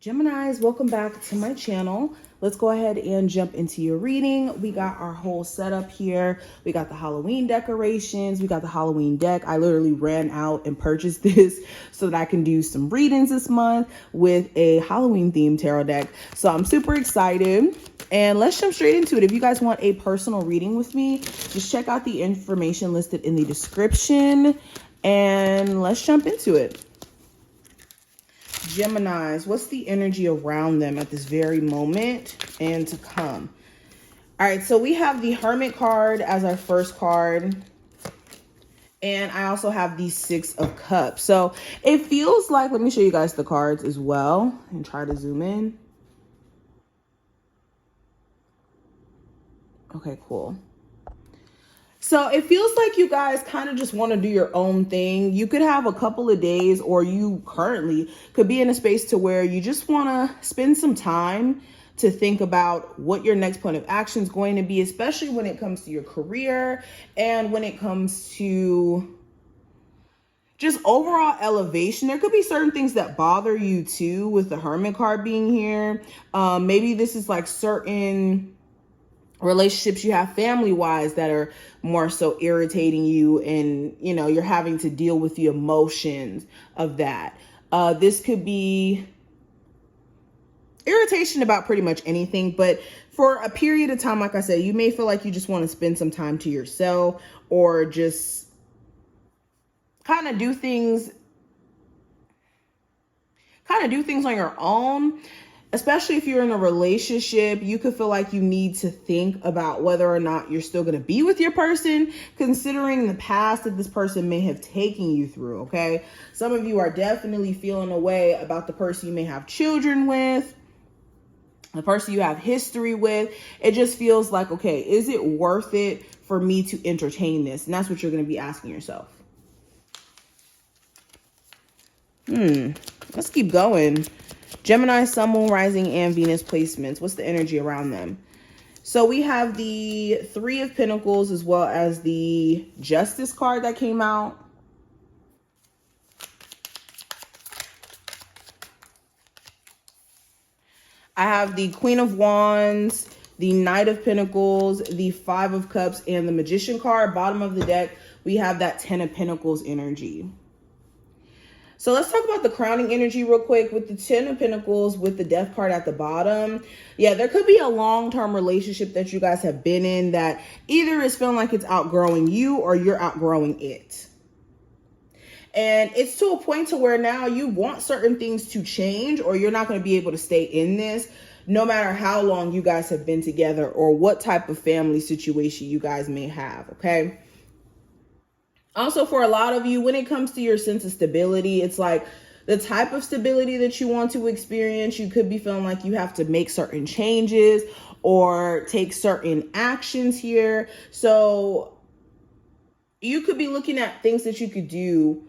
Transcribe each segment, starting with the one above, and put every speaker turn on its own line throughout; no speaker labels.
Geminis, welcome back to my channel. Let's go ahead and jump into your reading. We got our whole setup here. We got the Halloween decorations. We got the Halloween deck. I literally ran out and purchased this so that I can do some readings this month with a Halloween themed tarot deck. So I'm super excited. And let's jump straight into it. If you guys want a personal reading with me, just check out the information listed in the description and let's jump into it. Geminis, what's the energy around them at this very moment and to come? All right, so we have the Hermit card as our first card. And I also have the Six of Cups. So it feels like, let me show you guys the cards as well and try to zoom in. Okay, cool. So it feels like you guys kind of just want to do your own thing. You could have a couple of days, or you currently could be in a space to where you just want to spend some time to think about what your next point of action is going to be, especially when it comes to your career and when it comes to just overall elevation. There could be certain things that bother you too with the Hermit card being here. Maybe this is like certain relationships you have family-wise that are more so irritating you, and you know you're having to deal with the emotions of that. This could be irritation about pretty much anything, but for a period of time, like I said, you may feel like you just want to spend some time to yourself or just kind of do things on your own. Especially if you're in a relationship, you could feel like you need to think about whether or not you're still going to be with your person, considering the past that this person may have taken you through, okay? Some of you are definitely feeling a way about the person you may have children with, the person you have history with. It just feels like, okay, is it worth it for me to entertain this? And that's what you're going to be asking yourself. Let's keep going. Gemini, Sun, Moon, Rising, and Venus placements. What's the energy around them? So we have the Three of Pentacles as well as the Justice card that came out. I have the Queen of Wands, the Knight of Pentacles, the Five of Cups, and the Magician card. Bottom of the deck, we have that Ten of Pentacles energy. So let's talk about the crowning energy real quick with the Ten of Pentacles with the Death card at the bottom. Yeah, there could be a long-term relationship that you guys have been in that either is feeling like it's outgrowing you or you're outgrowing it. And it's to a point to where now you want certain things to change, or you're not going to be able to stay in this no matter how long you guys have been together or what type of family situation you guys may have, okay? Also, for a lot of you, when it comes to your sense of stability, it's like the type of stability that you want to experience. You could be feeling like you have to make certain changes or take certain actions here. So you could be looking at things that you could do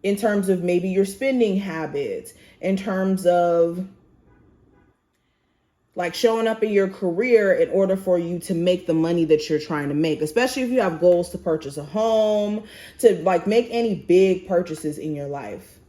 in terms of maybe your spending habits, in terms of like showing up in your career in order for you to make the money that you're trying to make, especially if you have goals to purchase a home, to like make any big purchases in your life.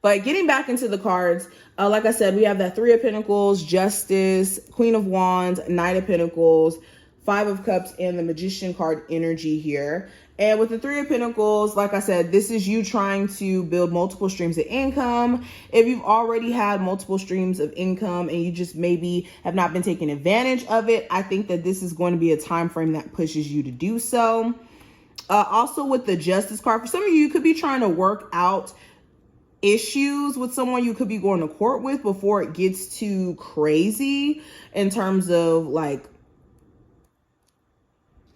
But getting back into the cards, like I said, we have that Three of Pentacles, Justice, Queen of Wands, Knight of Pentacles, Five of Cups, and the Magician card energy here. And with the Three of Pentacles, like I said, this is you trying to build multiple streams of income. If you've already had multiple streams of income and you just maybe have not been taking advantage of it, I think that this is going to be a time frame that pushes you to do so. Also with the Justice card, for some of you, you could be trying to work out issues with someone you could be going to court with before it gets too crazy in terms of like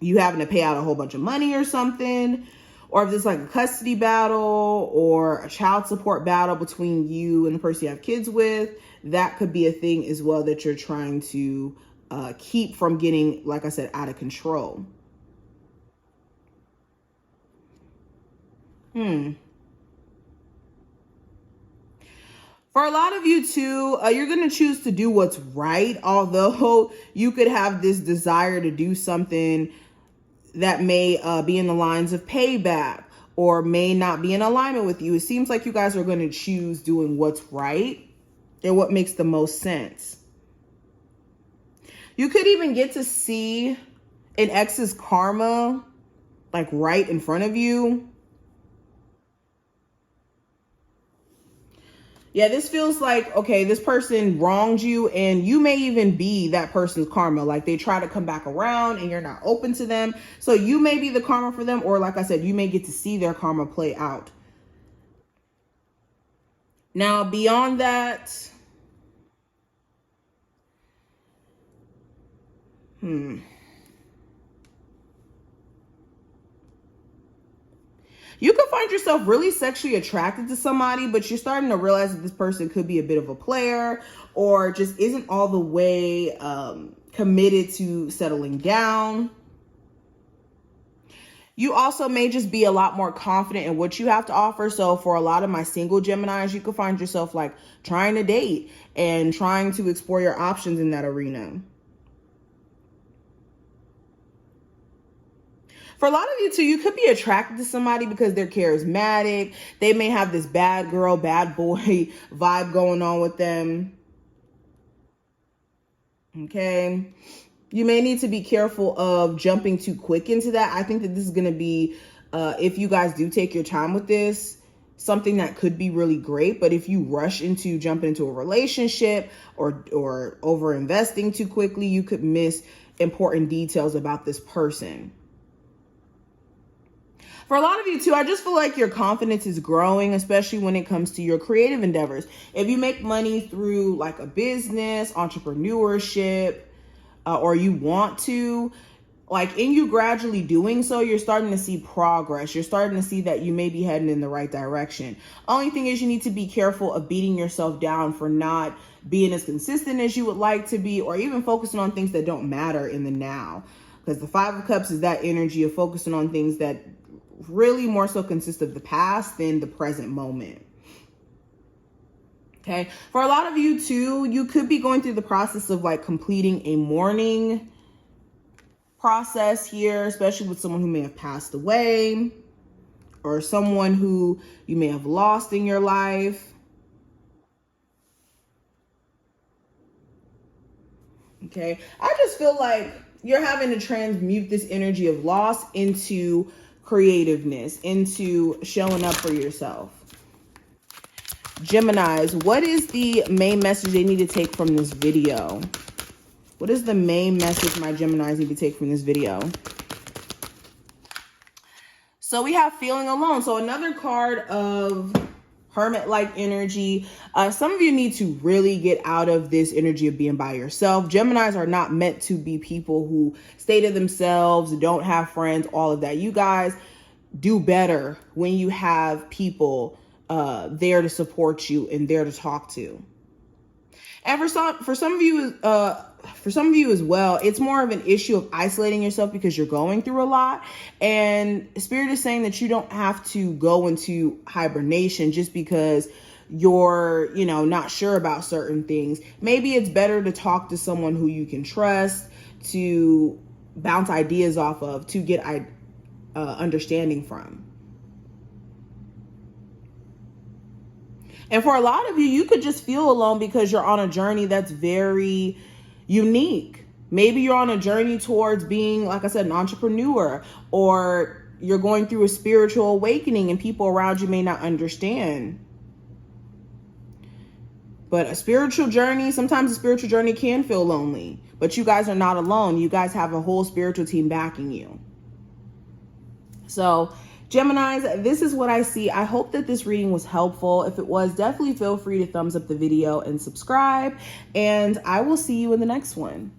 you having to pay out a whole bunch of money or something, or if there's like a custody battle or a child support battle between you and the person you have kids with, that could be a thing as well that you're trying to keep from getting, like I said, out of control. For a lot of you too, you're going to choose to do what's right, although you could have this desire to do something that may be in the lines of payback or may not be in alignment with you. It seems like you guys are going to choose doing what's right and what makes the most sense. You could even get to see an ex's karma like right in front of you. Yeah, this feels like, okay, this person wronged you and you may even be that person's karma. Like they try to come back around and you're not open to them. So you may be the karma for them, or like I said, you may get to see their karma play out. Now, beyond that, you could find yourself really sexually attracted to somebody, but you're starting to realize that this person could be a bit of a player or just isn't all the way committed to settling down. You also may just be a lot more confident in what you have to offer. So for a lot of my single Geminis, you could find yourself like trying to date and trying to explore your options in that arena. For a lot of you too, you could be attracted to somebody because they're charismatic. They may have this bad girl, bad boy vibe going on with them. Okay. You may need to be careful of jumping too quick into that. I think that this is going to be, if you guys do take your time with this, something that could be really great. But if you rush into jumping into a relationship or over investing too quickly, you could miss important details about this person. For a lot of you too, I just feel like your confidence is growing, especially when it comes to your creative endeavors. If you make money through like a business, entrepreneurship, or you want to, like in you gradually doing so, you're starting to see progress. You're starting to see that you may be heading in the right direction. Only thing is you need to be careful of beating yourself down for not being as consistent as you would like to be, or even focusing on things that don't matter in the now. Because the Five of Cups is that energy of focusing on things that really more so consist of the past than the present moment. Okay. For a lot of you too, you could be going through the process of like completing a mourning process here, especially with someone who may have passed away or someone who you may have lost in your life. Okay. I just feel like you're having to transmute this energy of loss into creativeness, into showing up for yourself. Geminis, what is the main message they need to take from this video? What is the main message my Geminis need to take from this video? So we have feeling alone. So another card of hermit-like energy. Some of you need to really get out of this energy of being by yourself. Geminis are not meant to be people who stay to themselves, don't have friends, all of that. You guys do better when you have people there to support you and there to talk to. And for some of you as well, it's more of an issue of isolating yourself because you're going through a lot. And Spirit is saying that you don't have to go into hibernation just because you're, not sure about certain things. Maybe it's better to talk to someone who you can trust, to bounce ideas off of, to get understanding from. And for a lot of you, you could just feel alone because you're on a journey that's very unique. Maybe you're on a journey towards being, like I said, an entrepreneur, or you're going through a spiritual awakening and people around you may not understand. But sometimes a spiritual journey can feel lonely, but you guys are not alone. You guys have a whole spiritual team backing you. So Geminis, this is what I see. I hope that this reading was helpful. If it was, definitely feel free to thumbs up the video and subscribe, and I will see you in the next one.